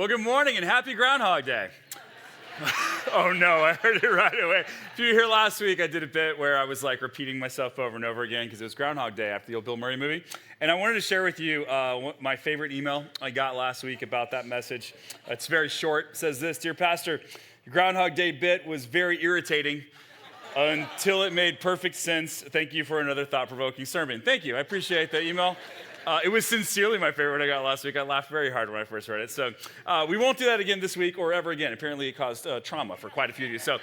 Well, good morning and happy Groundhog Day. Oh no, I heard it right away. If you were here last week, I did a bit where I was like repeating myself over and over again because it was Groundhog Day after the old Bill Murray movie. And I wanted to share with you my favorite email I got last week about that message. It's very short. It says this: Dear Pastor, your Groundhog Day bit was very irritating until it made perfect sense. Thank you for another thought-provoking sermon. Thank you. I appreciate the email. It was sincerely my favorite I got last week. I laughed very hard when I first read it. So we won't do that again this week or ever again. Apparently it caused trauma for quite a few of you. So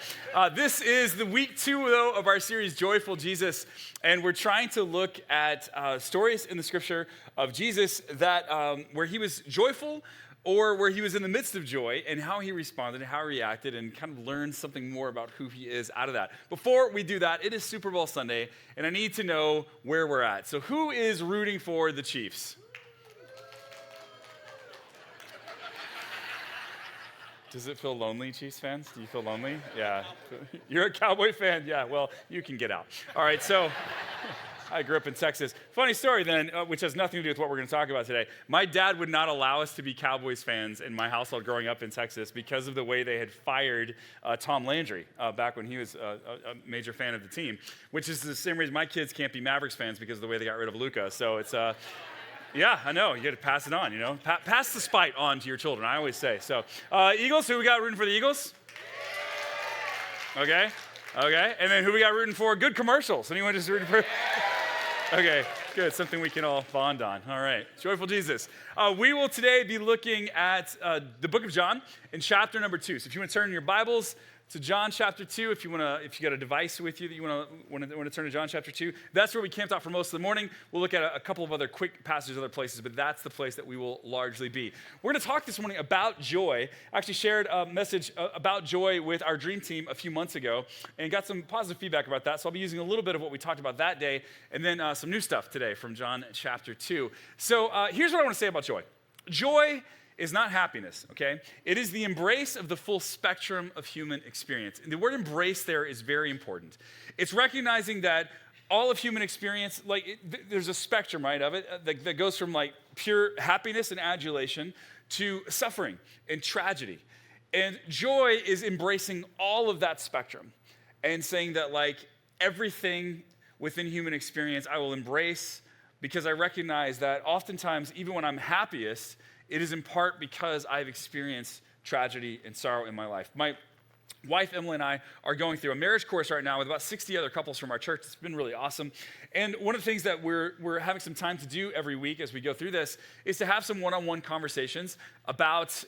this is the week 2, though, of our series, Joyful Jesus. And we're trying to look at stories in the scripture of Jesus that where he was joyful or where he was in the midst of joy and how he responded and how he reacted and kind of learned something more about who he is out of that. Before we do that, it is Super Bowl Sunday, and I need to know where we're at. So who is rooting for the Chiefs? Does it feel lonely, Chiefs fans? Do you feel lonely? Yeah. You're a Cowboy fan? Yeah, well, you can get out. All right, so I grew up in Texas. Funny story then, which has nothing to do with what we're going to talk about today. My dad would not allow us to be Cowboys fans in my household growing up in Texas because of the way they had fired Tom Landry back when he was a major fan of the team, which is the same reason my kids can't be Mavericks fans because of the way they got rid of Luka. So it's, yeah, I know. You got to pass it on, you know. Pass the spite on to your children, I always say. So Eagles, who we got rooting for the Eagles? Okay. And then who we got rooting for? Good commercials. Anyone just rooting for? Okay, good. Something we can all bond on. All right. Joyful Jesus. We will today be looking at the book of John in chapter number 2. So if you want to turn in your Bibles to John chapter 2, if you got a device with you that you want to turn to John chapter 2, that's where we camped out for most of the morning. We'll look at a couple of other quick passages, other places, but that's the place that we will largely be. We're going to talk this morning about joy. I actually shared a message about joy with our dream team a few months ago and got some positive feedback about that. So I'll be using a little bit of what we talked about that day and then some new stuff today from John chapter 2. So here's what I want to say about joy. Joy is not happiness, okay? It is the embrace of the full spectrum of human experience. And the word embrace there is very important. It's recognizing that all of human experience, there's a spectrum, right, of it that goes from pure happiness and adulation to suffering and tragedy. And joy is embracing all of that spectrum and saying that everything within human experience I will embrace because I recognize that oftentimes, even when I'm happiest, it is in part because I've experienced tragedy and sorrow in my life. My wife, Emily, and I are going through a marriage course right now with about 60 other couples from our church. It's been really awesome. And one of the things that we're having some time to do every week as we go through this is to have some one-on-one conversations about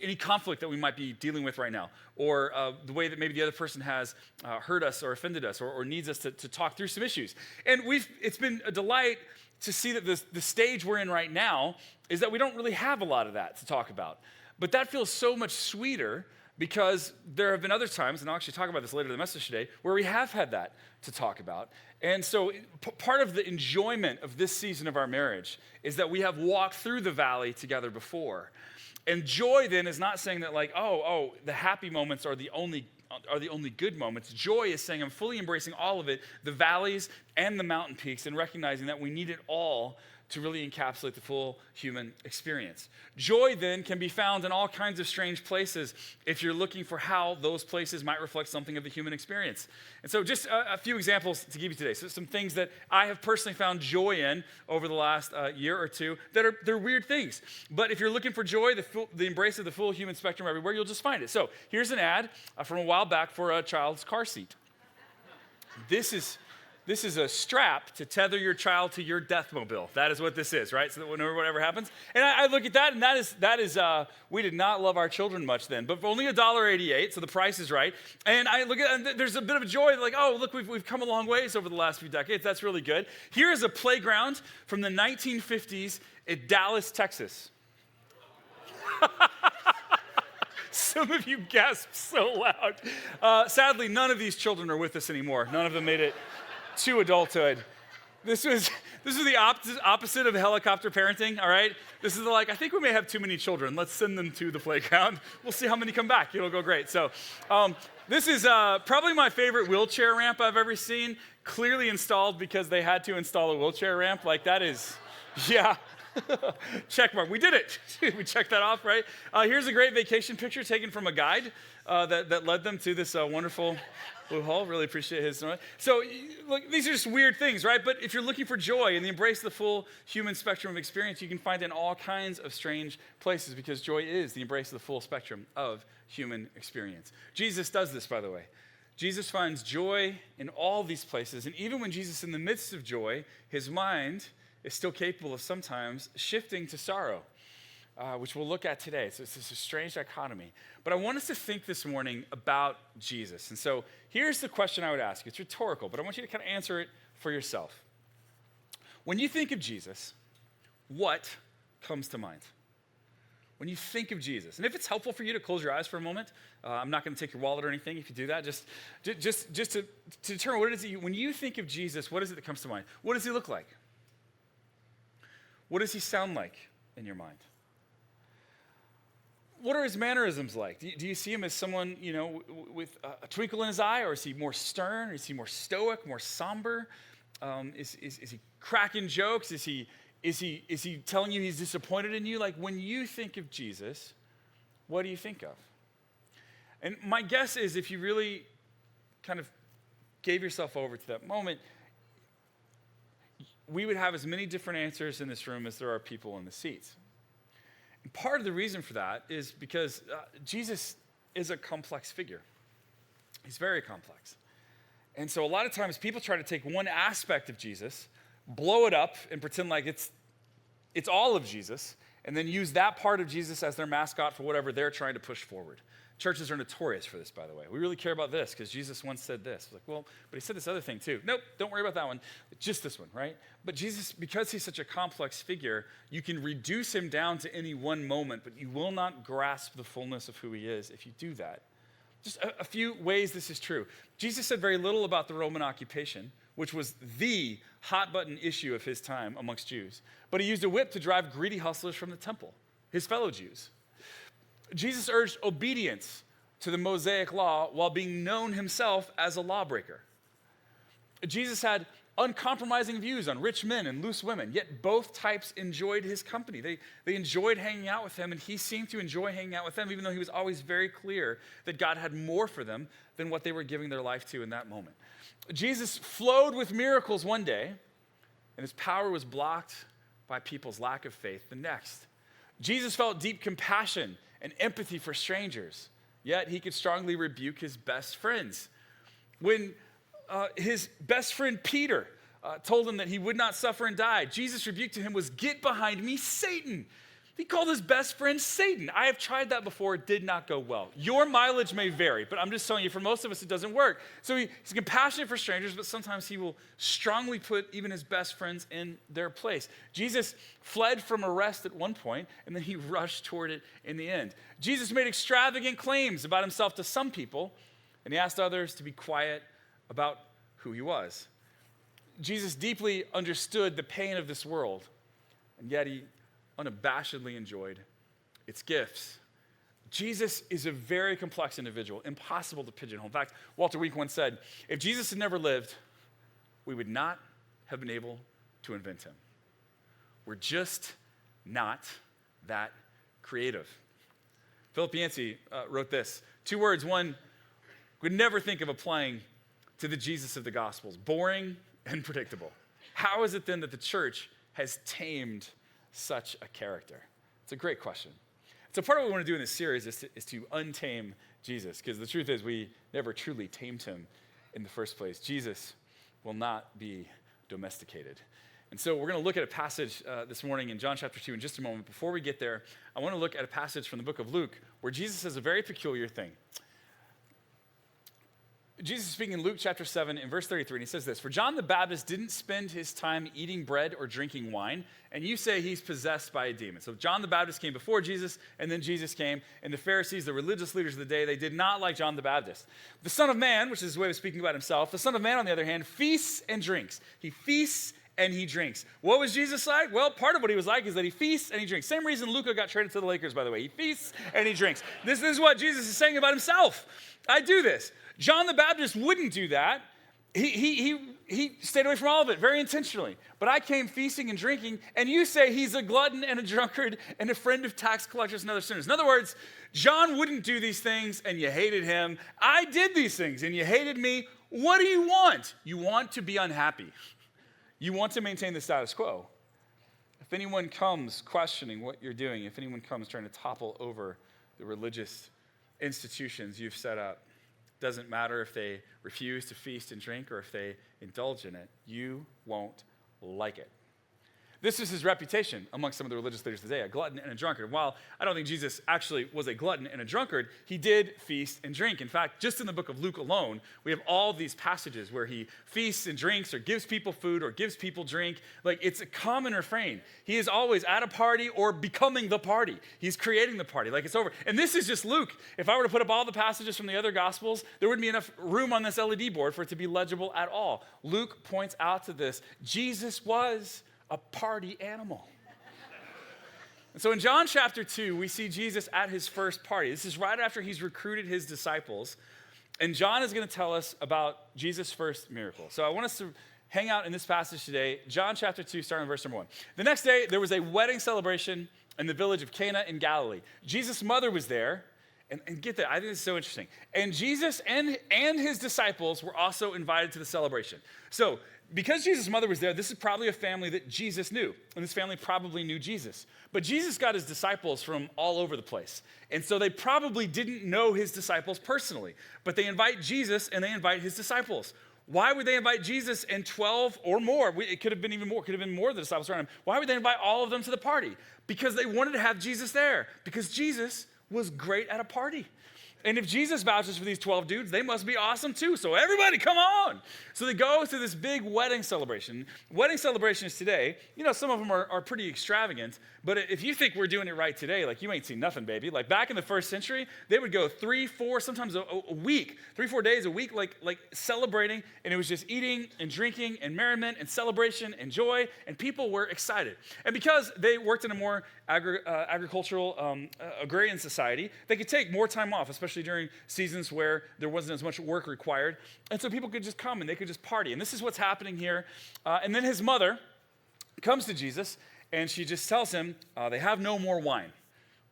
any conflict that we might be dealing with right now, or the way that maybe the other person has hurt us or offended us or needs us to talk through some issues. And it's been a delight to see that the stage we're in right now is that we don't really have a lot of that to talk about. But that feels so much sweeter because there have been other times, and I'll actually talk about this later in the message today, where we have had that to talk about. And so part of the enjoyment of this season of our marriage is that we have walked through the valley together before. And joy then is not saying that the happy moments are the only good moments. Joy is saying I'm fully embracing all of it, the valleys and the mountain peaks, and recognizing that we need it all to really encapsulate the full human experience. Joy then can be found in all kinds of strange places if you're looking for how those places might reflect something of the human experience. And so just a few examples to give you today. So some things that I have personally found joy in over the last year or two they're weird things. But if you're looking for joy, the embrace of the full human spectrum everywhere, you'll just find it. So here's an ad from a while back for a child's car seat. This is a strap to tether your child to your deathmobile. That is what this is, right? So that whenever whatever happens. And I look at that, and that is we did not love our children much then, but for only $1.88, so the price is right. And I look at and there's a bit of a joy, look, we've come a long ways over the last few decades. That's really good. Here is a playground from the 1950s at Dallas, Texas. Some of you gasped so loud. Sadly, none of these children are with us anymore. None of them made it to adulthood. This was the opposite of helicopter parenting, all right? This is I think we may have too many children. Let's send them to the playground. We'll see how many come back. It'll go great. So this is probably my favorite wheelchair ramp I've ever seen. Clearly installed because they had to install a wheelchair ramp. That is, yeah. Check mark. We did it. We checked that off, right? Here's a great vacation picture taken from a guide that led them to this wonderful Blue Hole. Really appreciate his. So, look, these are just weird things, right? But if you're looking for joy and the embrace of the full human spectrum of experience, you can find it in all kinds of strange places because joy is the embrace of the full spectrum of human experience. Jesus does this, by the way. Jesus finds joy in all these places, and even when Jesus is in the midst of joy, his mind is still capable of sometimes shifting to sorrow, which we'll look at today. So it's a strange dichotomy. But I want us to think this morning about Jesus. And so here's the question I would ask. It's rhetorical, but I want you to kind of answer it for yourself. When you think of Jesus, what comes to mind? When you think of Jesus, and if it's helpful for you to close your eyes for a moment, I'm not going to take your wallet or anything if you do that. Just to determine what it is when you think of Jesus, what is it that comes to mind? What does he look like? What does he sound like in your mind? What are his mannerisms like? Do you see him as someone, with a twinkle in his eye, or is he more stern? Or is he more stoic, more somber? Is he cracking jokes? Is he telling you he's disappointed in you? Like, when you think of Jesus, what do you think of? And my guess is if you really kind of gave yourself over to that moment, we would have as many different answers in this room as there are people in the seats. And part of the reason for that is because Jesus is a complex figure. He's very complex. And so a lot of times people try to take one aspect of Jesus, blow it up, and pretend like it's all of Jesus, and then use that part of Jesus as their mascot for whatever they're trying to push forward. Churches are notorious for this, by the way. We really care about this because Jesus once said this. Like, well, but he said this other thing too. Nope, don't worry about that one. Just this one, right? But Jesus, because he's such a complex figure, you can reduce him down to any one moment, but you will not grasp the fullness of who he is if you do that. Just a few ways this is true. Jesus said very little about the Roman occupation, which was the hot-button issue of his time amongst Jews. But he used a whip to drive greedy hustlers from the temple, his fellow Jews. Jesus urged obedience to the Mosaic law while being known himself as a lawbreaker. Jesus had uncompromising views on rich men and loose women, yet both types enjoyed his company. They enjoyed hanging out with him, and he seemed to enjoy hanging out with them, even though he was always very clear that God had more for them than what they were giving their life to in that moment. Jesus flowed with miracles one day, and his power was blocked by people's lack of faith the next. Jesus felt deep compassion and empathy for strangers, yet he could strongly rebuke his best friends. When his best friend Peter told him that he would not suffer and die, Jesus' rebuke to him was, "Get behind me, Satan." He called his best friend Satan. I have tried that before. It did not go well. Your mileage may vary, but I'm just telling you, for most of us, it doesn't work. So he's compassionate for strangers, but sometimes he will strongly put even his best friends in their place. Jesus fled from arrest at one point, and then he rushed toward it in the end. Jesus made extravagant claims about himself to some people, and he asked others to be quiet about who he was. Jesus deeply understood the pain of this world, and yet he unabashedly enjoyed its gifts. Jesus is a very complex individual, impossible to pigeonhole. In fact, Walter Wink once said, if Jesus had never lived, we would not have been able to invent him. We're just not that creative. Philip Yancey wrote this, 2 words, one would never think of applying to the Jesus of the Gospels, boring and predictable. How is it then that the church has tamed such a character? It's a great question. So part of what we want to do in this series is to untame Jesus, because the truth is we never truly tamed him in the first place. Jesus will not be domesticated. And so we're going to look at a passage this morning in John chapter 2 in just a moment. Before we get there, I want to look at a passage from the book of Luke where Jesus says a very peculiar thing. Jesus is speaking in Luke chapter 7 in verse 33, and he says this, "For John the Baptist didn't spend his time eating bread or drinking wine, and you say he's possessed by a demon." So John the Baptist came before Jesus, and then Jesus came, and the Pharisees, the religious leaders of the day, they did not like John the Baptist. The Son of Man, which is his way of speaking about himself, the Son of Man, on the other hand, feasts and drinks. He feasts and he drinks. What was Jesus like? Well, part of what he was like is that he feasts and he drinks. Same reason Luka got traded to the Lakers, by the way. He feasts and he drinks. This is what Jesus is saying about himself. I do this. John the Baptist wouldn't do that, he stayed away from all of it very intentionally. But I came feasting and drinking, and you say he's a glutton and a drunkard and a friend of tax collectors and other sinners. In other words, John wouldn't do these things, and you hated him. I did these things, and you hated me. What do you want? You want to be unhappy. You want to maintain the status quo. If anyone comes questioning what you're doing, if anyone comes trying to topple over the religious institutions you've set up, doesn't matter if they refuse to feast and drink or if they indulge in it, you won't like it. This is his reputation among some of the religious leaders today, a glutton and a drunkard. While I don't think Jesus actually was a glutton and a drunkard, he did feast and drink. In fact, just in the book of Luke alone, we have all these passages where he feasts and drinks or gives people food or gives people drink. Like, it's a common refrain. He is always at a party or becoming the party. He's creating the party, like it's over. And this is just Luke. If I were to put up all the passages from the other Gospels, there wouldn't be enough room on this LED board for it to be legible at all. Luke points out to this. Jesus was a party animal. And so in John chapter 2, we see Jesus at his first party. This is right after he's recruited his disciples. And John is going to tell us about Jesus' first miracle. So I want us to hang out in this passage today, John chapter 2, starting in verse number 1. The next day, there was a wedding celebration in the village of Cana in Galilee. Jesus' mother was there. And get that, I think this is so interesting. And Jesus and his disciples were also invited to the celebration. So because Jesus' mother was there, this is probably a family that Jesus knew. And this family probably knew Jesus. But Jesus got his disciples from all over the place. And so they probably didn't know his disciples personally. But they invite Jesus and they invite his disciples. Why would they invite Jesus and 12 or more? It could have been even more. It could have been more of the disciples around him. Why would they invite all of them to the party? Because they wanted to have Jesus there. Because Jesus was great at a party. And if Jesus vouches for these 12 dudes, they must be awesome too. So everybody, come on. So they go to this big wedding celebration. Wedding celebrations today, some of them are pretty extravagant. But if you think we're doing it right today, like, you ain't seen nothing, baby. Like, back in the first century, they would go 3, 4, sometimes a week, 3, 4 days a week, like celebrating. And it was just eating and drinking and merriment and celebration and joy. And people were excited. And because they worked in a more agricultural, agrarian society, they could take more time off, especially during seasons where there wasn't as much work required. And so people could just come and they could just party. And this is what's happening here. And then his mother comes to Jesus and she just tells him they have no more wine,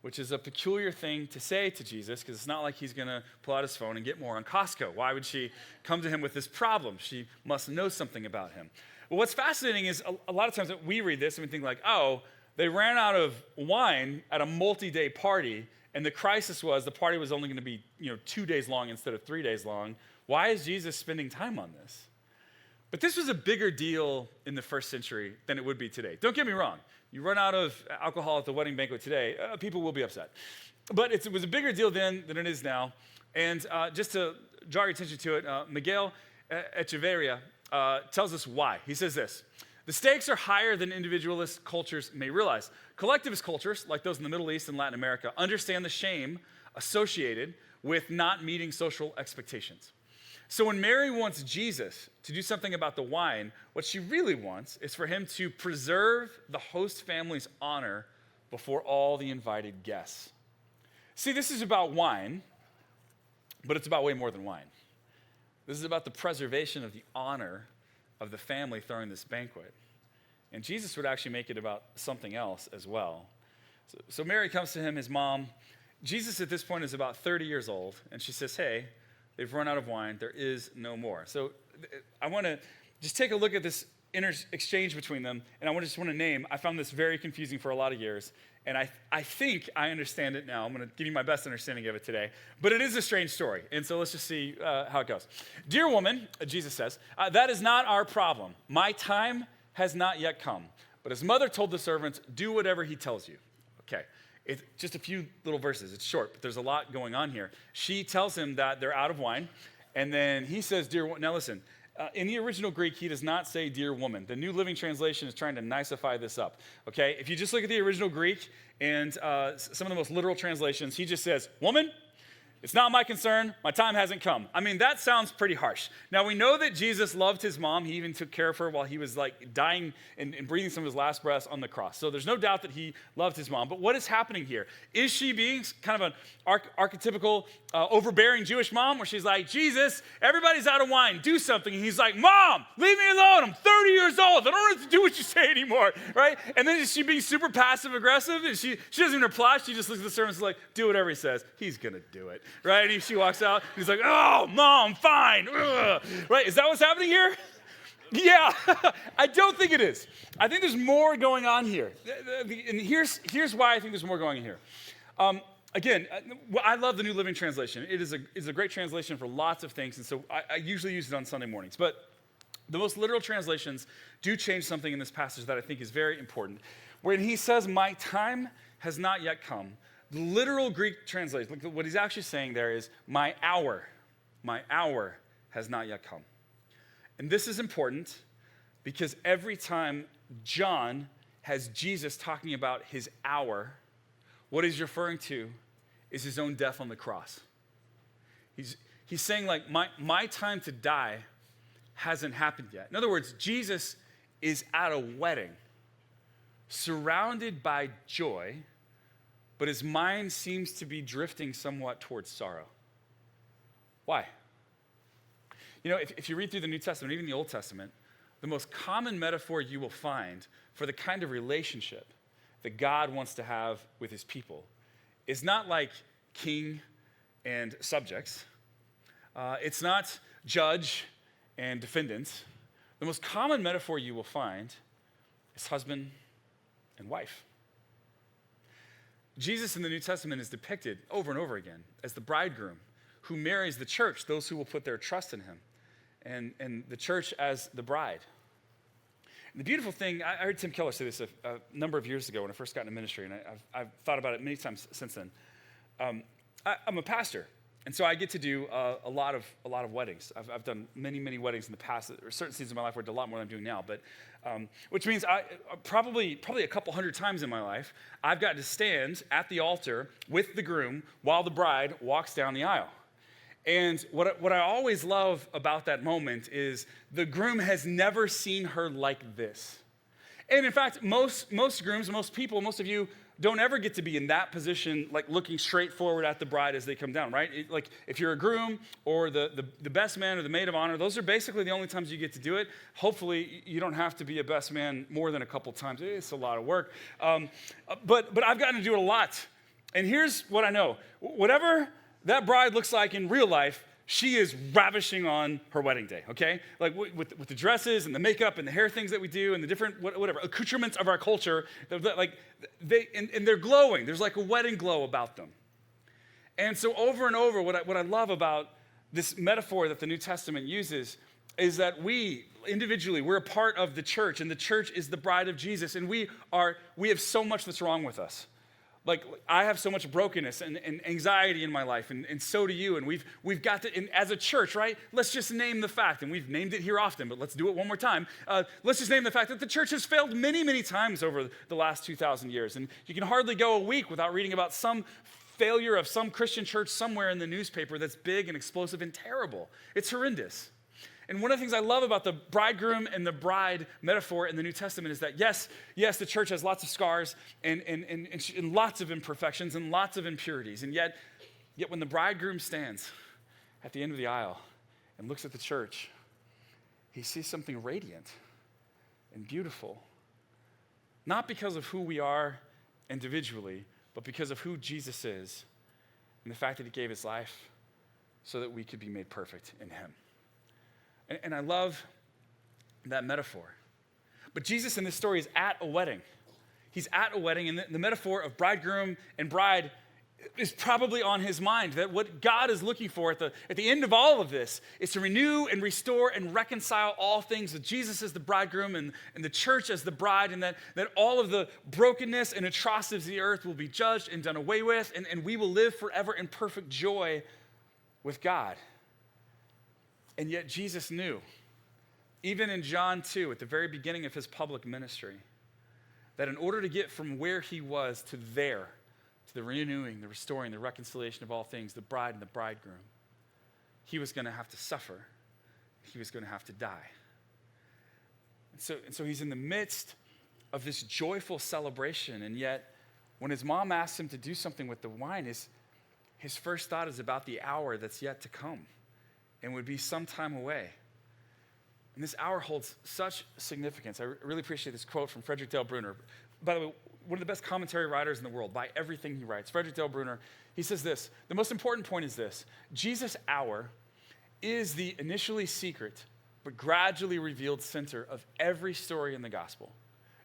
which is a peculiar thing to say to Jesus because it's not like he's going to pull out his phone and get more on Costco. Why would she come to him with this problem? She must know something about him. Well, what's fascinating is a lot of times that we read this and we think like, oh, they ran out of wine at a multi-day party. And the crisis was the party was only going to be 2 days long instead of 3 days long. Why is Jesus spending time on this? But this was a bigger deal in the first century than it would be today. Don't get me wrong. You run out of alcohol at the wedding banquet today, people will be upset. But it was a bigger deal then than it is now. And just to draw your attention to it, Miguel Echeverria tells us why. He says this: the stakes are higher than individualist cultures may realize. Collectivist cultures, like those in the Middle East and Latin America, understand the shame associated with not meeting social expectations. So when Mary wants Jesus to do something about the wine, what she really wants is for him to preserve the host family's honor before all the invited guests. See, this is about wine, but it's about way more than wine. This is about the preservation of the honor of the family throwing this banquet. And Jesus would actually make it about something else as well. So Mary comes to him, his mom. Jesus at this point is about 30 years old, and she says, hey, they've run out of wine. There is no more. So I want to just take a look at this exchange between them, and I just want to name, I found this very confusing for a lot of years, and I think I understand it now. I'm going to give you my best understanding of it today. But it is a strange story, and so let's just see how it goes. Dear woman, Jesus says, that is not our problem. My time has not yet come. But his mother told the servants, do whatever he tells you. Okay, it's just a few little verses. It's short, but there's a lot going on here. She tells him that they're out of wine, and then he says, dear woman. Now listen, in the original Greek, he does not say dear woman. The New Living Translation is trying to nicify this up, okay? If you just look at the original Greek and some of the most literal translations, he just says, woman, It's not my concern. My time hasn't come. I mean, that sounds pretty harsh. Now, we know that Jesus loved his mom. He even took care of her while he was like dying and breathing some of his last breaths on the cross. So there's no doubt that he loved his mom. But what is happening here? Is she being kind of an archetypical overbearing Jewish mom where she's like, Jesus, everybody's out of wine. Do something. And he's like, Mom, leave me alone. I'm 30 years old. I don't have to do what you say anymore, right? And then is she being super passive aggressive? And she doesn't even reply. She just looks at the servants and is like, do whatever he says. He's going to do it. Right? And she walks out, and he's like, oh, Mom, fine. Ugh. Right? Is that what's happening here? Yeah. I don't think it is. I think there's more going on here. And here's why I think there's more going on here. Again, I love the New Living Translation. It is a great translation for lots of things, and so I usually use it on Sunday mornings. But the most literal translations do change something in this passage that I think is very important. When he says, my time has not yet come, the literal Greek translation, what he's actually saying there is, my hour has not yet come. And this is important because every time John has Jesus talking about his hour, what he's referring to is his own death on the cross. He's saying, like, my time to die hasn't happened yet. In other words, Jesus is at a wedding, surrounded by joy, but his mind seems to be drifting somewhat towards sorrow. Why? You know, if you read through the New Testament, even the Old Testament, the most common metaphor you will find for the kind of relationship that God wants to have with his people is not like king and subjects. It's not judge and defendant. The most common metaphor you will find is husband and wife. Jesus in the New Testament is depicted over and over again as the bridegroom who marries the church, those who will put their trust in him, and the church as the bride. And the beautiful thing, I heard Tim Keller say this a number of years ago when I first got into ministry, and I've thought about it many times since then. I'm a pastor, and so I get to do a lot of weddings. I've done many weddings in the past. There are certain seasons of my life where I did a lot more than I'm doing now, but which means I probably a couple hundred times in my life, I've got to stand at the altar with the groom while the bride walks down the aisle. And what I always love about that moment is the groom has never seen her like this. And in fact, most grooms, most people, most of you don't ever get to be in that position, like looking straight forward at the bride as they come down, right? Like if you're a groom or the best man or the maid of honor, those are basically the only times you get to do it. Hopefully, you don't have to be a best man more than a couple times. It's a lot of work. But I've gotten to do it a lot. And here's what I know. Whatever that bride looks like in real life, she is ravishing on her wedding day, okay? Like with the dresses and the makeup and the hair things that we do and the different whatever accoutrements of our culture, like and they're glowing. There's like a wedding glow about them. And so over and over, what I love about this metaphor that the New Testament uses is that we individually, we're a part of the church, and the church is the bride of Jesus, and we have so much that's wrong with us. Like, I have so much brokenness and anxiety in my life, and so do you. And we've got to, and as a church, right, let's just name the fact, and we've named it here often, but let's do it one more time. Let's just name the fact that the church has failed many times over the last 2,000 years. And you can hardly go a week without reading about some failure of some Christian church somewhere in the newspaper that's big and explosive and terrible. It's horrendous. And one of the things I love about the bridegroom and the bride metaphor in the New Testament is that, yes, the church has lots of scars and lots of imperfections and lots of impurities. And yet when the bridegroom stands at the end of the aisle and looks at the church, he sees something radiant and beautiful. Not because of who we are individually, but because of who Jesus is and the fact that he gave his life so that we could be made perfect in him. And I love that metaphor. But Jesus in this story is at a wedding. He's at a wedding, and the metaphor of bridegroom and bride is probably on his mind, that what God is looking for at the end of all of this is to renew and restore and reconcile all things with Jesus as the bridegroom and the church as the bride, and that all of the brokenness and atrocities of the earth will be judged and done away with, and we will live forever in perfect joy with God. And yet Jesus knew, even in John 2, at the very beginning of his public ministry, that in order to get from where he was to there, to the renewing, the restoring, the reconciliation of all things, the bride and the bridegroom, he was going to have to suffer. He was going to have to die. And so he's in the midst of this joyful celebration, and yet when his mom asks him to do something with the wine, his first thought is about the hour that's yet to come and would be some time away. And this hour holds such significance. I really appreciate this quote from Frederick Dale Bruner. By the way, one of the best commentary writers in the world by everything he writes. Frederick Dale Bruner, he says this: the most important point is this: Jesus' hour is the initially secret but gradually revealed center of every story in the gospel.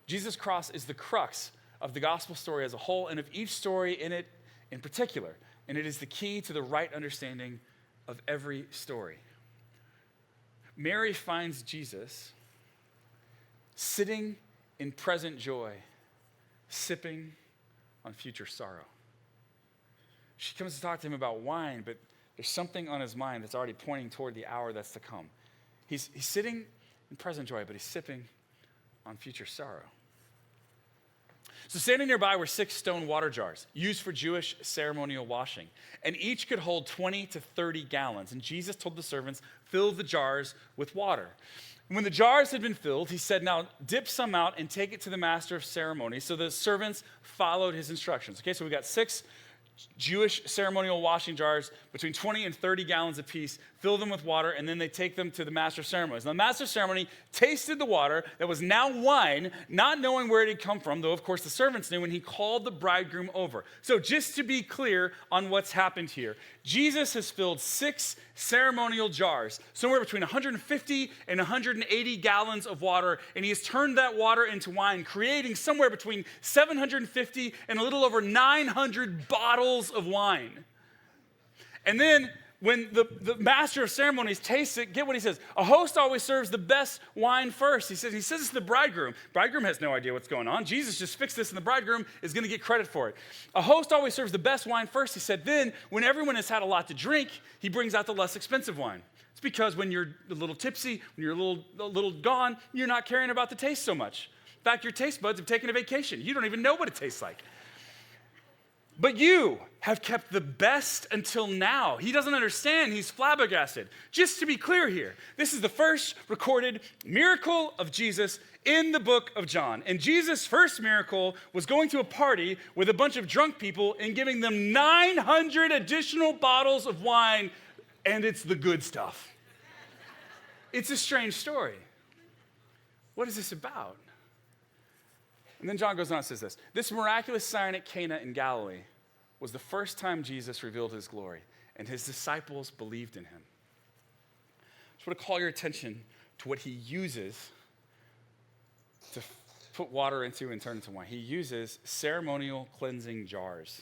Jesus' cross is the crux of the gospel story as a whole and of each story in it in particular. And it is the key to the right understanding of every story. Mary finds Jesus sitting in present joy, sipping on future sorrow. She comes to talk to him about wine, but there's something on his mind that's already pointing toward the hour that's to come. He's sitting in present joy, but he's sipping on future sorrow. So standing nearby were 6 stone water jars used for Jewish ceremonial washing, and each could hold 20 to 30 gallons. And Jesus told the servants, fill the jars with water. And when the jars had been filled, he said, now dip some out and take it to the master of ceremonies. So the servants followed his instructions. Okay, so we got 6 Jewish ceremonial washing jars, between 20 and 30 gallons apiece, fill them with water, and then they take them to the master of ceremonies. Now, the master of ceremony tasted the water that was now wine, not knowing where it had come from, though, of course, the servants knew, when he called the bridegroom over. So just to be clear on what's happened here, Jesus has filled 6 ceremonial jars, somewhere between 150 and 180 gallons of water, and he has turned that water into wine, creating somewhere between 750 and a little over 900 bottles of wine. And then when the master of ceremonies tastes it, get what he says. A host always serves the best wine first. He says it's the bridegroom. Bridegroom has no idea what's going on. Jesus just fixed this, and the bridegroom is going to get credit for it. A host always serves the best wine first. He said, then when everyone has had a lot to drink, he brings out the less expensive wine. It's because when you're a little tipsy, when you're a little gone, you're not caring about the taste so much. In fact, your taste buds have taken a vacation. You don't even know what it tastes like. But you have kept the best until now. He doesn't understand. He's flabbergasted. Just to be clear here, this is the first recorded miracle of Jesus in the book of John. And Jesus' first miracle was going to a party with a bunch of drunk people and giving them 900 additional bottles of wine, and it's the good stuff. It's a strange story. What is this about? And then John goes on and says this: this miraculous sign at Cana in Galilee was the first time Jesus revealed his glory, and his disciples believed in him. I just want to call your attention to what he uses to put water into and turn into wine. He uses ceremonial cleansing jars.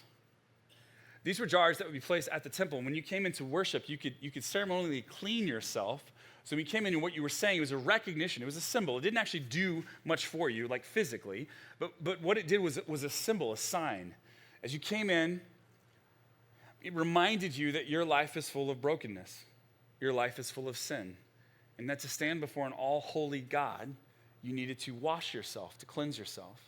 These were jars that would be placed at the temple. When you came into worship, you could ceremonially clean yourself. So when you came in, and what you were saying, it was a recognition. It was a symbol. It didn't actually do much for you, like physically, but what it did was a symbol, a sign. As you came in, it reminded you that your life is full of brokenness. Your life is full of sin. And that to stand before an all-holy God, you needed to wash yourself, to cleanse yourself.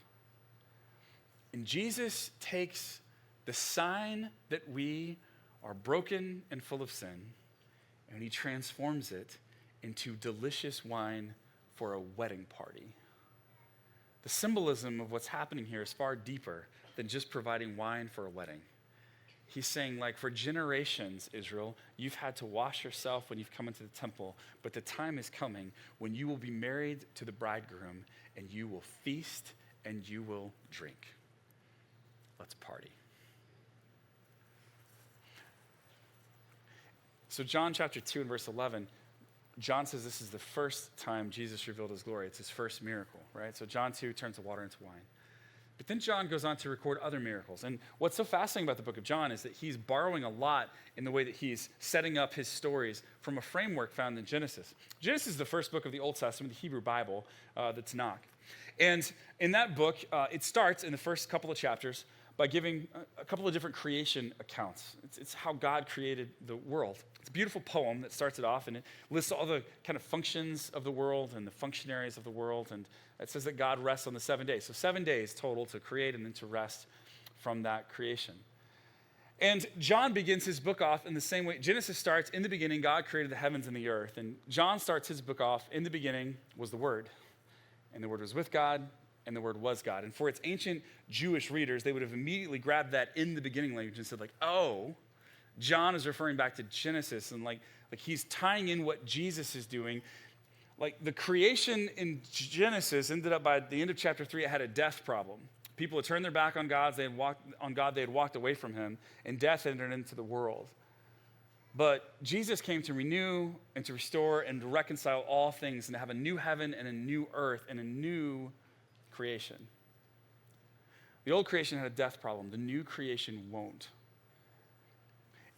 And Jesus takes the sign that we are broken and full of sin, and he transforms it into delicious wine for a wedding party. The symbolism of what's happening here is far deeper than just providing wine for a wedding. He's saying, like, for generations, Israel, you've had to wash yourself when you've come into the temple, but the time is coming when you will be married to the bridegroom, and you will feast and you will drink. Let's party. So John chapter 2 and verse 11, John says this is the first time Jesus revealed his glory. It's his first miracle, right? So John 2 turns the water into wine. But then John goes on to record other miracles. And what's so fascinating about the book of John is that he's borrowing a lot in the way that he's setting up his stories from a framework found in Genesis. Genesis is the first book of the Old Testament, the Hebrew Bible, the Tanakh. And in that book, it starts in the first couple of chapters by giving a couple of different creation accounts. It's how God created the world. It's a beautiful poem that starts it off, and it lists all the kind of functions of the world and the functionaries of the world, and it says that God rests on the 7 days. So 7 days total to create and then to rest from that creation. And John begins his book off in the same way. Genesis starts, in the beginning, God created the heavens and the earth. And John starts his book off, in the beginning was the Word. And the Word was with God, and the Word was God. And for its ancient Jewish readers, they would have immediately grabbed that in the beginning language and said, like, oh, John is referring back to Genesis. And like he's tying in what Jesus is doing. Like the creation in Genesis ended up by the end of chapter 3, it had a death problem. People had turned their back on God, they had walked away from him, and death entered into the world. But Jesus came to renew and to restore and to reconcile all things and to have a new heaven and a new earth and a new creation. The old creation had a death problem. The new creation won't.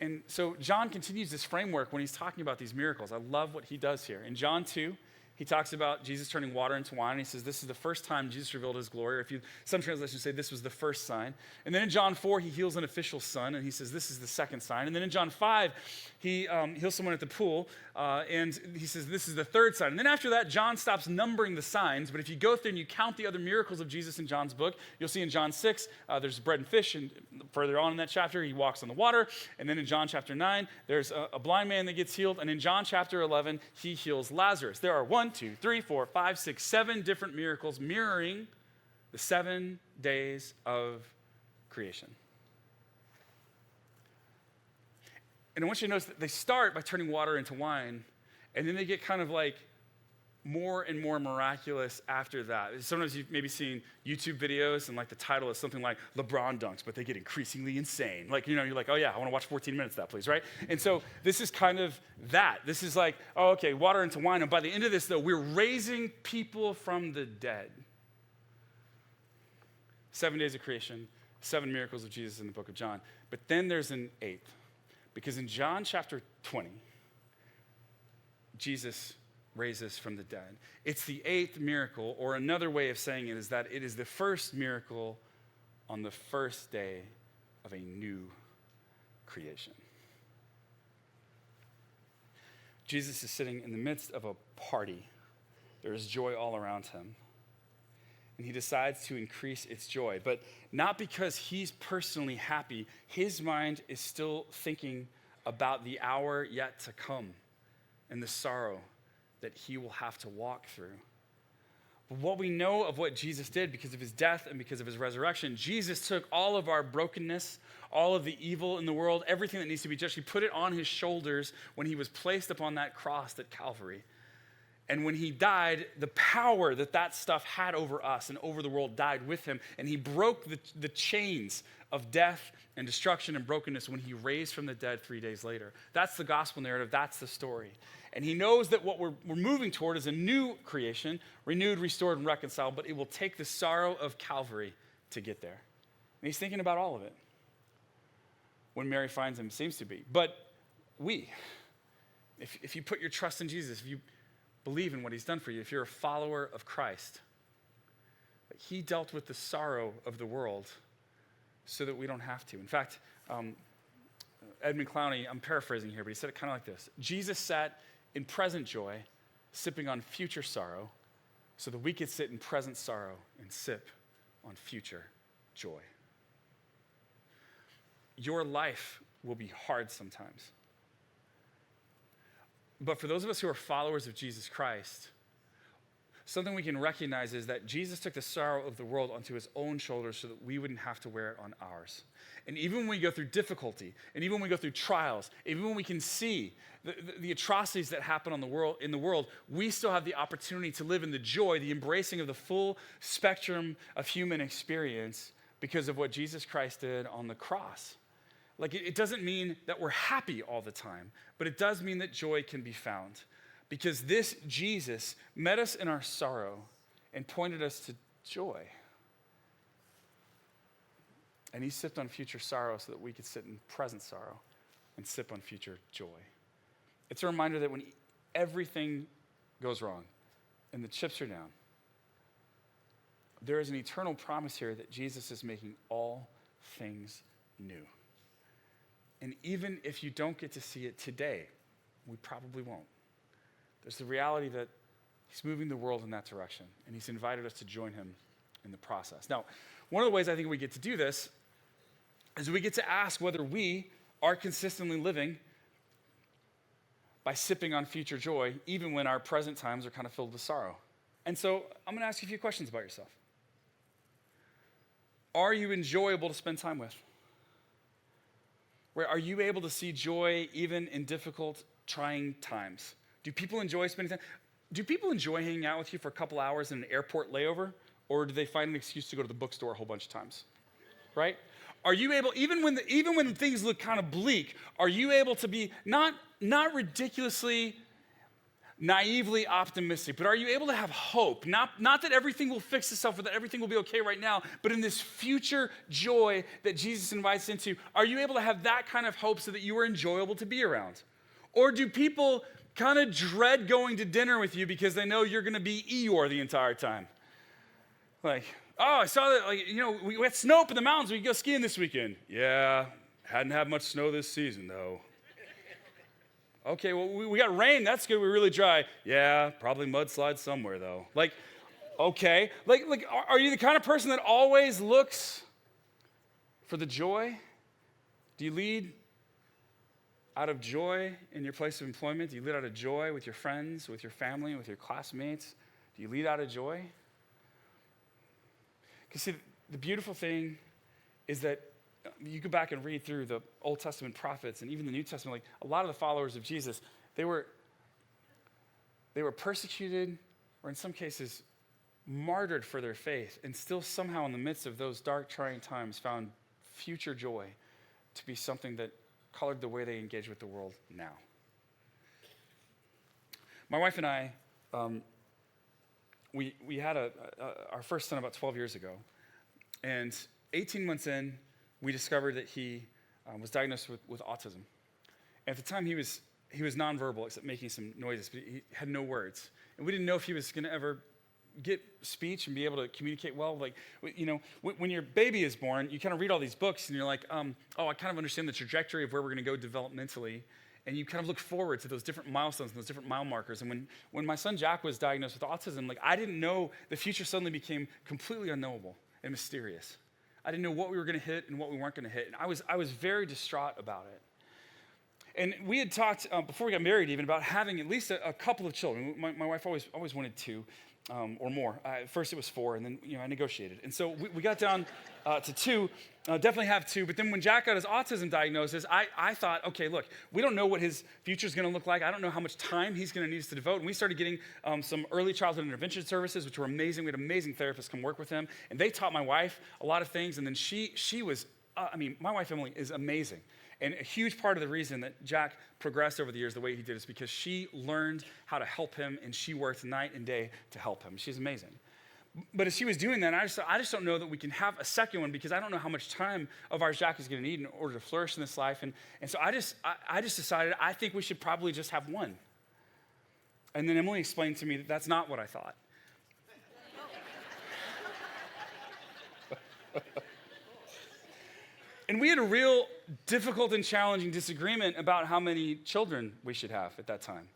And so John continues this framework when he's talking about these miracles. I love what he does here. In John 2, he talks about Jesus turning water into wine. And he says this is the first time Jesus revealed his glory. Or some translations say this was the first sign. And then in John 4, he heals an official son. And he says this is the second sign. And then in John 5, he heals someone at the pool. And he says this is the third sign. And then after that, John stops numbering the signs. But if you go through and you count the other miracles of Jesus in John's book, you'll see in John 6, there's bread and fish. And further on in that chapter, he walks on the water. And then in John chapter 9, there's a blind man that gets healed. And in John chapter 11, he heals Lazarus. There are 7 different miracles mirroring the 7 days of creation. And I want you to notice that they start by turning water into wine, and then they get kind of like more and more miraculous after that. Sometimes you've maybe seen YouTube videos and like the title is something like LeBron dunks, but they get increasingly insane. Like, you're like, oh yeah, I want to watch 14 minutes of that, please, right? And so this is kind of that. This is like, oh, okay, water into wine. And by the end of this, though, we're raising people from the dead. 7 days of creation, 7 miracles of Jesus in the book of John. But then there's an 8th. Because in John chapter 20, Jesus raises from the dead. It's the 8th miracle, or another way of saying it is that it is the first miracle on the first day of a new creation. Jesus is sitting in the midst of a party. There is joy all around him. And he decides to increase its joy, but not because he's personally happy. His mind is still thinking about the hour yet to come and the sorrow that he will have to walk through. But what we know of what Jesus did because of his death and because of his resurrection, Jesus took all of our brokenness, all of the evil in the world, everything that needs to be judged, he put it on his shoulders when he was placed upon that cross at Calvary. And when he died, the power that stuff had over us and over the world died with him. And he broke the chains of death and destruction and brokenness when he raised from the dead 3 days later. That's the gospel narrative. That's the story. And he knows that what we're moving toward is a new creation, renewed, restored, and reconciled, but it will take the sorrow of Calvary to get there. And he's thinking about all of it. When Mary finds him, seems to be. But if you put your trust in Jesus, if you believe in what he's done for you, if you're a follower of Christ, he dealt with the sorrow of the world so that we don't have to. In fact, Edmund Clowney, I'm paraphrasing here, but he said it kind of like this. Jesus sat in present joy, sipping on future sorrow, so that we could sit in present sorrow and sip on future joy. Your life will be hard sometimes. But for those of us who are followers of Jesus Christ, something we can recognize is that Jesus took the sorrow of the world onto his own shoulders so that we wouldn't have to wear it on ours. And even when we go through difficulty, and even when we go through trials, even when we can see the atrocities that happen in the world, we still have the opportunity to live in the joy, the embracing of the full spectrum of human experience because of what Jesus Christ did on the cross. Like, it doesn't mean that we're happy all the time, but it does mean that joy can be found. Because this Jesus met us in our sorrow and pointed us to joy. And he sipped on future sorrow so that we could sit in present sorrow and sip on future joy. It's a reminder that when everything goes wrong and the chips are down, there is an eternal promise here that Jesus is making all things new. And even if you don't get to see it today, we probably won't. There's the reality that he's moving the world in that direction, and he's invited us to join him in the process. Now, one of the ways I think we get to do this is we get to ask whether we are consistently living by sipping on future joy, even when our present times are kind of filled with sorrow. And so I'm going to ask you a few questions about yourself. Are you enjoyable to spend time with? Are you able to see joy even in difficult, trying times? Do people enjoy spending time? Do people enjoy hanging out with you for a couple hours in an airport layover? Or do they find an excuse to go to the bookstore a whole bunch of times? Right? Are you able, even when things look kind of bleak, are you able to be not ridiculously, naively optimistic, but are you able to have hope? Not that everything will fix itself or that everything will be okay right now, but in this future joy that Jesus invites into, are you able to have that kind of hope so that you are enjoyable to be around? Or do people kind of dread going to dinner with you because they know you're going to be Eeyore the entire time? Like, oh, I saw that, we had snow up in the mountains. We can go skiing this weekend. Yeah, hadn't had much snow this season, though. Okay, well, we got rain. That's good. We're really dry. Yeah, probably mudslide somewhere, though. Like, okay. Like, are you the kind of person that always looks for the joy? Do you lead out of joy in your place of employment? Do you lead out of joy with your friends, with your family, with your classmates? Do you lead out of joy? Because see, the beautiful thing is that you go back and read through the Old Testament prophets and even the New Testament, like a lot of the followers of Jesus, they were persecuted or in some cases martyred for their faith and still somehow in the midst of those dark, trying times found future joy to be something that colored the way they engage with the world now. My wife and I, we had our first son about 12 years ago, and 18 months in, we discovered that he was diagnosed with autism. And at the time, he was nonverbal, except making some noises, but he had no words. And we didn't know if he was going to ever get speech and be able to communicate well. Like, when your baby is born, you kind of read all these books, and you're like, I kind of understand the trajectory of where we're going to go developmentally. And you kind of look forward to those different milestones and those different mile markers. And when my son Jack was diagnosed with autism, like I didn't know, the future suddenly became completely unknowable and mysterious. I didn't know what we were going to hit and what we weren't going to hit. And I was very distraught about it. And we had talked before we got married even about having at least a couple of children. My wife always wanted two or more. First it was 4, and then I negotiated. And so we got down to 2. Definitely have 2. But then when Jack got his autism diagnosis, I thought, okay, look, we don't know what his future is going to look like. I don't know how much time he's going to need us to devote. And we started getting some early childhood intervention services, which were amazing. We had amazing therapists come work with him. And they taught my wife a lot of things. And then she was, my wife, Emily, is amazing. And a huge part of the reason that Jack progressed over the years the way he did is because she learned how to help him, and she worked night and day to help him. She's amazing. But as she was doing that, I just don't know that we can have a second one because I don't know how much time of ours Jack is going to need in order to flourish in this life. And so I just decided I think we should probably just have one. And then Emily explained to me that that's not what I thought. And we had a real difficult and challenging disagreement about how many children we should have at that time.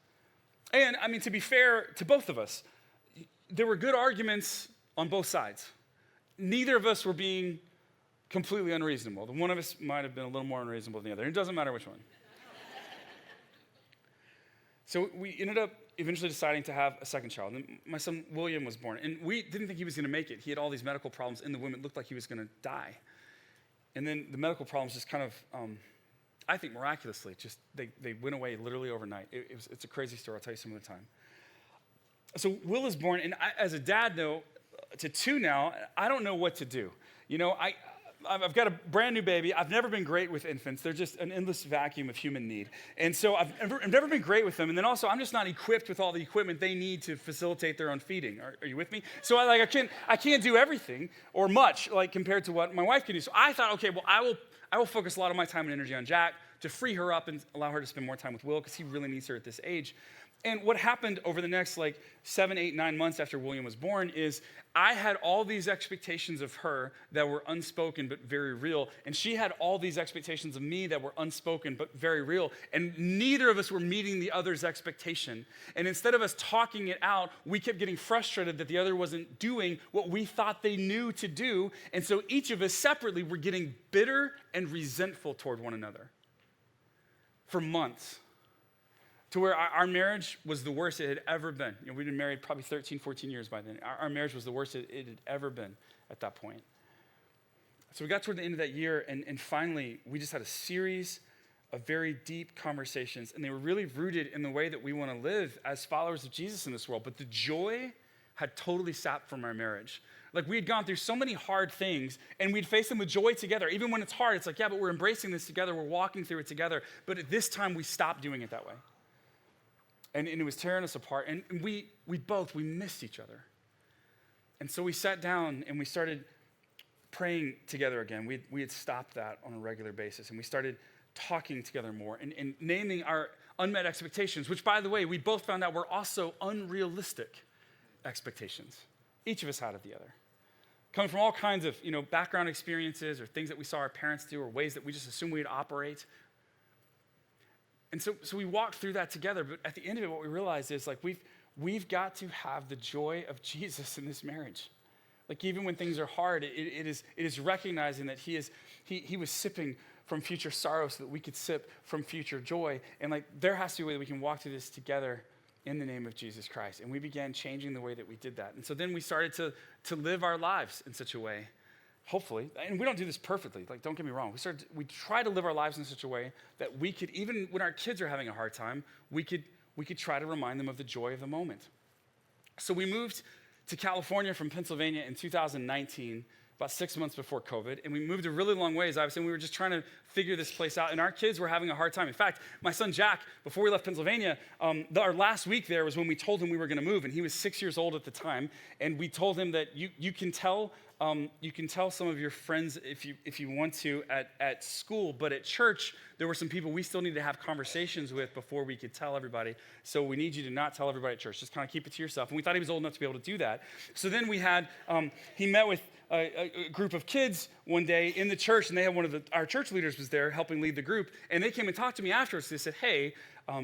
And to be fair to both of us, there were good arguments on both sides. Neither of us were being completely unreasonable. One of us might have been a little more unreasonable than the other. It doesn't matter which one. So we ended up eventually deciding to have a second child. And my son William was born. And we didn't think he was going to make it. He had all these medical problems in the womb. It looked like he was going to die. And then the medical problems just kind of, I think miraculously, just they went away literally overnight. It's a crazy story. I'll tell you some other time. So Will is born, and I, as a dad, though, to 2 now, I don't know what to do. I've got a brand new baby. I've never been great with infants. They're just an endless vacuum of human need. And so I've never been great with them. And then also, I'm just not equipped with all the equipment they need to facilitate their own feeding. Are you with me? So I can't do everything or much compared to what my wife can do. So I thought, okay, well, I will focus a lot of my time and energy on Jack to free her up and allow her to spend more time with Will because he really needs her at this age. And what happened over the next 7, 8, 9 months after William was born is I had all these expectations of her that were unspoken but very real. And she had all these expectations of me that were unspoken but very real. And neither of us were meeting the other's expectation. And instead of us talking it out, we kept getting frustrated that the other wasn't doing what we thought they knew to do. And so each of us separately were getting bitter and resentful toward one another for months. To where our marriage was the worst it had ever been. We'd been married probably 13, 14 years by then. Our marriage was the worst it had ever been at that point. So we got toward the end of that year, and finally, we just had a series of very deep conversations, and they were really rooted in the way that we want to live as followers of Jesus in this world. But the joy had totally sapped from our marriage. We had gone through so many hard things, and we'd face them with joy together. Even when it's hard, it's yeah, but we're embracing this together. We're walking through it together. But at this time, we stopped doing it that way. And it was tearing us apart. And we missed each other. And so we sat down and we started praying together again. We had stopped that on a regular basis. And we started talking together more and naming our unmet expectations, which, by the way, we both found out were also unrealistic expectations. Each of us had of the other. Coming from all kinds of background experiences or things that we saw our parents do or ways that we just assumed we'd operate. And so we walked through that together, but at the end of it, what we realized is we've got to have the joy of Jesus in this marriage. Even when things are hard, it is recognizing that he was sipping from future sorrow so that we could sip from future joy. And there has to be a way that we can walk through this together in the name of Jesus Christ. And we began changing the way that we did that. And so then we started to live our lives in such a way. Hopefully, and we don't do this perfectly, don't get me wrong. We try to live our lives in such a way that we could, even when our kids are having a hard time, we could try to remind them of the joy of the moment. So we moved to California from Pennsylvania in 2019, about 6 months before COVID, and we moved a really long ways, obviously, and we were just trying to figure this place out, and our kids were having a hard time. In fact, my son Jack, before we left Pennsylvania, our last week there was when we told him we were gonna move, and he was 6 years old at the time, and we told him that you can tell some of your friends if you want to at school, but at church, there were some people we still need to have conversations with before we could tell everybody. So we need you to not tell everybody at church. Just kind of keep it to yourself. And we thought he was old enough to be able to do that. So then we had, he met with a group of kids one day in the church, and they had our church leaders was there helping lead the group. And they came and talked to me afterwards. They said, hey,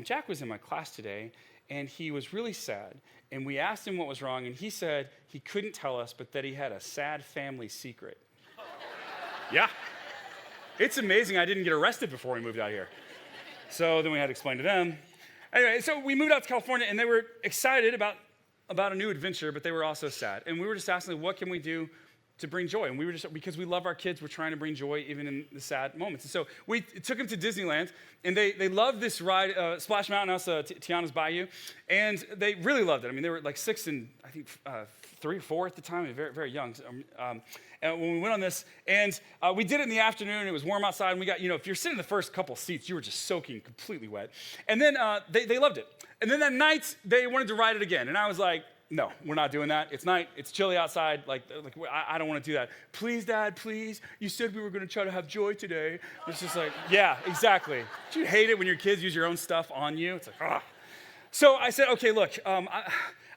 Jack was in my class today, and he was really sad. And we asked him what was wrong, and he said he couldn't tell us, but that he had a sad family secret. Yeah. It's amazing I didn't get arrested before we moved out here. So then we had to explain to them. Anyway, so we moved out to California, and they were excited about a new adventure, but they were also sad. And we were just asking, what can we do to bring joy? And we were just, because we love our kids, we're trying to bring joy even in the sad moments. And so we took them to Disneyland, and they loved this ride, Splash Mountain House, Tiana's Bayou, and they really loved it. I mean, they were 6 and I think 3 or 4 at the time, very, very young. And when we went on this, and we did it in the afternoon, it was warm outside, and we got, if you're sitting in the first couple seats, you were just soaking completely wet. And then they loved it. And then that night, they wanted to ride it again, and I was like, no, we're not doing that. It's night. It's chilly outside. I don't want to do that. Please, Dad, please. You said we were going to try to have joy today. It's just yeah, exactly. Do you hate it when your kids use your own stuff on you? It's ah. So I said, okay, look,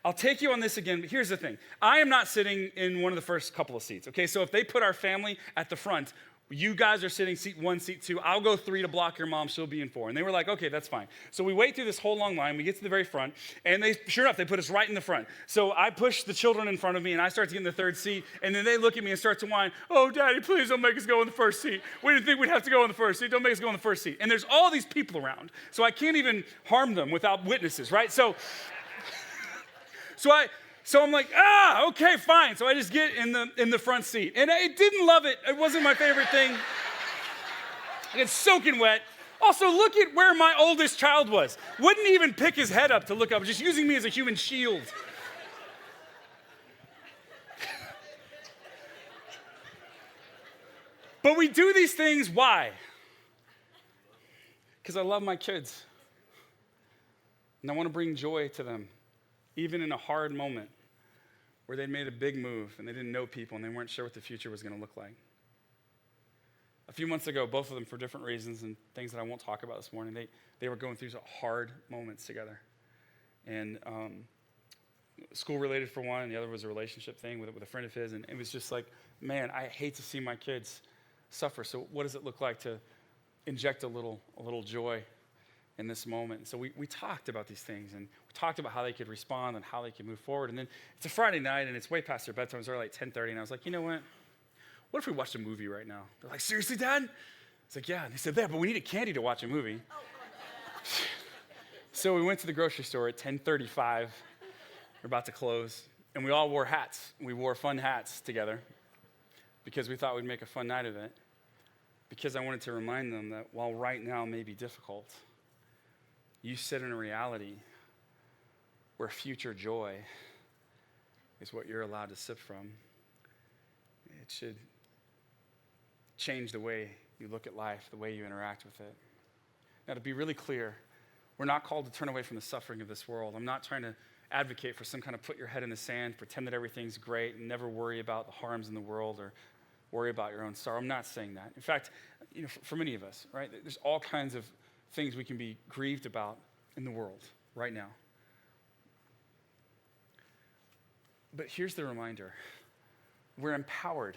I'll take you on this again, but here's the thing. I am not sitting in one of the first couple of seats, okay? So if they put our family at the front, you guys are sitting seat 1, seat 2. I'll go 3 to block your mom. She'll be in 4. And they were like, okay, that's fine. So we wait through this whole long line. We get to the very front. And sure enough, they put us right in the front. So I push the children in front of me, and I start to get in the 3rd seat. And then they look at me and start to whine, oh, Daddy, please don't make us go in the 1st seat. We didn't think we'd have to go in the 1st seat. Don't make us go in the 1st seat. And there's all these people around. So I can't even harm them without witnesses, right? So I'm like, okay, fine. So I just get in the front seat. And I didn't love it. It wasn't my favorite thing. I get soaking wet. Also, look at where my oldest child was. Wouldn't even pick his head up to look up, just using me as a human shield. But we do these things, why? Because I love my kids. And I want to bring joy to them, even in a hard moment where they'd made a big move and they didn't know people and they weren't sure what the future was going to look like. A few months ago, both of them, for different reasons and things that I won't talk about this morning, they were going through some hard moments together. And school related for one, and the other was a relationship thing with a friend of his. And it was just like, man, I hate to see my kids suffer. So what does it look like to inject a little joy in this moment? So we talked about these things, and we talked about how they could respond and how they could move forward. And then it's a Friday night, and it's way past their bedtime. It was already like 10:30, and I was like, you know what? What if we watched a movie right now? They're like, seriously, Dad? It's like, yeah. And they said, yeah, but we needed candy to watch a movie. So we went to the grocery store at 10:35. We're about to close, and we all wore hats. We wore fun hats together because we thought we'd make a fun night of it, because I wanted to remind them that while right now may be difficult, you sit in a reality where future joy is what you're allowed to sip from. It should change the way you look at life, the way you interact with it. Now, to be really clear, we're not called to turn away from the suffering of this world. I'm not trying to advocate for some kind of put your head in the sand, pretend that everything's great, and never worry about the harms in the world or worry about your own sorrow. I'm not saying that. In fact, for many of us, right, there's all kinds of things we can be grieved about in the world right now. But here's the reminder. We're empowered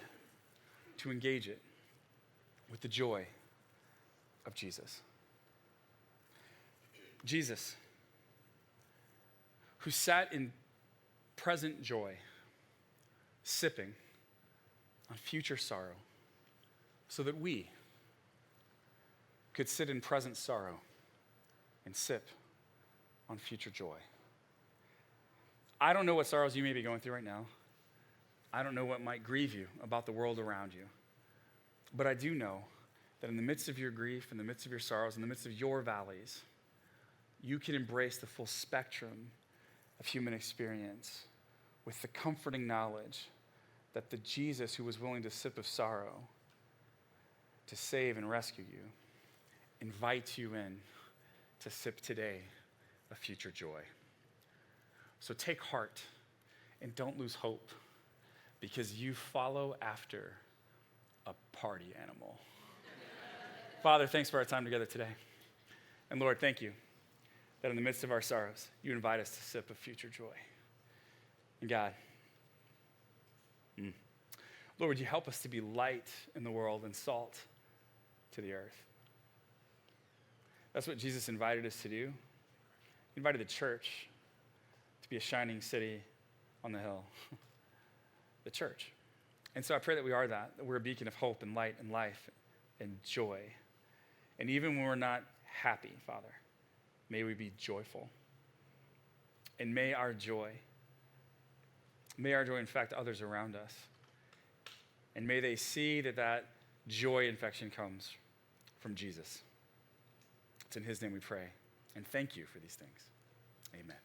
to engage it with the joy of Jesus. Jesus, who sat in present joy, sipping on future sorrow, so that we could sit in present sorrow and sip on future joy. I don't know what sorrows you may be going through right now. I don't know what might grieve you about the world around you. But I do know that in the midst of your grief, in the midst of your sorrows, in the midst of your valleys, you can embrace the full spectrum of human experience with the comforting knowledge that the Jesus who was willing to sip of sorrow to save and rescue you invites you in to sip today of future joy. So take heart and don't lose hope, because you follow after a party animal. Father, thanks for our time together today. And Lord, thank you that in the midst of our sorrows, you invite us to sip of future joy. And God, Lord, would you help us to be light in the world and salt to the earth? That's what Jesus invited us to do. He invited the church to be a shining city on the hill. The church. And so I pray that we are that we're a beacon of hope and light and life and joy. And even when we're not happy, Father, may we be joyful. And may our joy infect others around us. And may they see that joy infection comes from Jesus. It's in his name we pray. And thank you for these things. Amen.